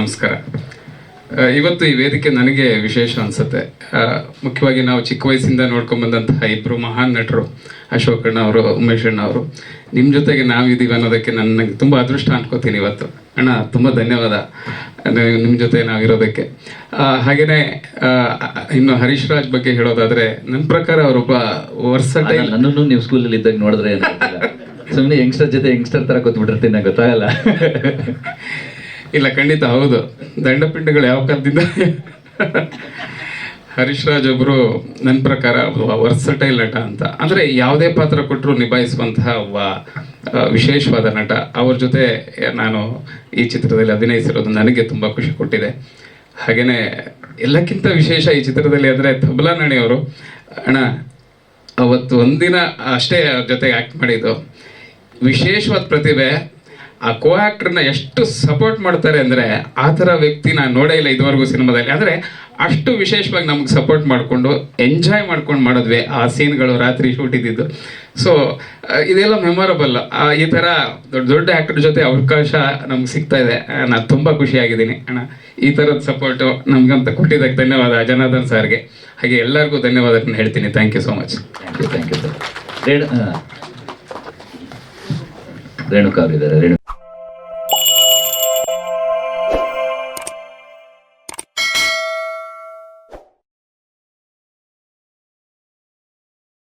ನಮಸ್ಕಾರ. ಇವತ್ತು ಈ ವೇದಿಕೆ ನನಗೆ ವಿಶೇಷ ಅನಿಸುತ್ತೆ. ಮುಖ್ಯವಾಗಿ ನಾವು ಚಿಕ್ಕ ವಯಸ್ಸಿಂದ ನೋಡ್ಕೊಂಡ್ಬಂದಂತಹ ಇಬ್ಬರು ಮಹಾನ್ ನಟರು, ಅಶೋಕಣ್ಣ ಅವರು, ಉಮೇಶ್ ಅಣ್ಣ ಅವರು, ನಿಮ್ಮ ಜೊತೆಗೆ ನಾವಿದ್ದೀವಿ ಅನ್ನೋದಕ್ಕೆ ನನಗೆ ತುಂಬ ಅದೃಷ್ಟ ಅನ್ಕೋತೀನಿ ಇವತ್ತು. ಅಣ್ಣ ತುಂಬ ಧನ್ಯವಾದ ನಿಮ್ಮ ಜೊತೆ ನಾವಿರೋದಕ್ಕೆ. ಹಾಗೆಯೇ ಇನ್ನು ಹರೀಶ್ ರಾಜ್ ಬಗ್ಗೆ ಹೇಳೋದಾದರೆ ನನ್ನ ಪ್ರಕಾರ ಅವರೊಬ್ಬ ವರ್ಸಟೈಲ್. ನನ್ನನ್ನು ನೀವು ಸ್ಕೂಲಲ್ಲಿ ಇದ್ದಾಗ ನೋಡಿದ್ರೆ ಸುಮ್ಮನೆ ಯಂಗ್ಸ್ಟರ್ ಜೊತೆ ಯಂಗ್ಸ್ಟರ್ ಥರ ಕೂತ್ಬಿಟ್ಟಿರ್ತೀನಿ, ನಂಗೆ ಗೊತ್ತಾಗಲ್ಲ. ಇಲ್ಲ, ಖಂಡಿತ ಹೌದು. ದಂಡಪಿಂಡಗಳು ಯಾವ ಕಾಲದಿಂದ. ಹರೀಶ್ ರಾಜ್ ಒಬ್ಬರು ನನ್ನ ಪ್ರಕಾರ ವರ್ಸಟೈಲ್ ನಟ ಅಂತ, ಅಂದರೆ ಯಾವುದೇ ಪಾತ್ರ ಕೊಟ್ಟರು ನಿಭಾಯಿಸುವಂತಹ ಒಬ್ಬ ವಿಶೇಷವಾದ ನಟ. ಅವ್ರ ಜೊತೆ ನಾನು ಈ ಚಿತ್ರದಲ್ಲಿ ಅಭಿನಯಿಸಿರೋದು ನನಗೆ ತುಂಬ ಖುಷಿ ಕೊಟ್ಟಿದೆ. ಹಾಗೆಯೇ ಎಲ್ಲಕ್ಕಿಂತ ವಿಶೇಷ ಈ ಚಿತ್ರದಲ್ಲಿ ಅಂದರೆ ತಬಲಾ ನಾಣಿಯವರು. ಅಣ್ಣ, ಅವತ್ತು ಒಂದಿನ ಅಷ್ಟೇ ಅವ್ರ ಜೊತೆಗೆ ಆ್ಯಕ್ಟ್ ಮಾಡಿದ್ದು. ವಿಶೇಷವಾದ ಪ್ರತಿಭೆ. ಆ ಕೋ ಆ್ಯಕ್ಟ್ರನ್ನ ಎಷ್ಟು ಸಪೋರ್ಟ್ ಮಾಡ್ತಾರೆ ಅಂದರೆ ಆ ಥರ ವ್ಯಕ್ತಿ ನಾನು ನೋಡೇ ಇಲ್ಲ ಇದುವರೆಗೂ ಸಿನಿಮಾದಲ್ಲಿ. ಅಂದರೆ ಅಷ್ಟು ವಿಶೇಷವಾಗಿ ನಮ್ಗೆ ಸಪೋರ್ಟ್ ಮಾಡಿಕೊಂಡು ಎಂಜಾಯ್ ಮಾಡ್ಕೊಂಡು ಮಾಡಿದ್ವಿ ಆ ಸೀನ್ಗಳು, ರಾತ್ರಿ ಶೂಟ್ ಇದ್ದಿದ್ದು. ಸೊ ಇದೆಲ್ಲ ಮೆಮೊರಬಲ್. ಈ ಥರ ದೊಡ್ಡ ದೊಡ್ಡ ಆ್ಯಕ್ಟರ್ ಜೊತೆ ಅವಕಾಶ ನಮ್ಗೆ ಸಿಗ್ತಾ ಇದೆ. ನಾನು ತುಂಬ ಖುಷಿಯಾಗಿದ್ದೀನಿ ಅಣ್ಣ. ಈ ಥರದ ಸಪೋರ್ಟು ನಮಗಂತ ಕೊಟ್ಟಿದ್ದಕ್ಕೆ ಧನ್ಯವಾದ ಜನಾರ್ದನ್ ಸರ್ಗೆ. ಹಾಗೆ ಎಲ್ಲರಿಗೂ ಧನ್ಯವಾದಗಳನ್ನು ಹೇಳ್ತೀನಿ. Thank you so much. Thank you sir. Renuka ಅವರಿದ್ದಾರೆ.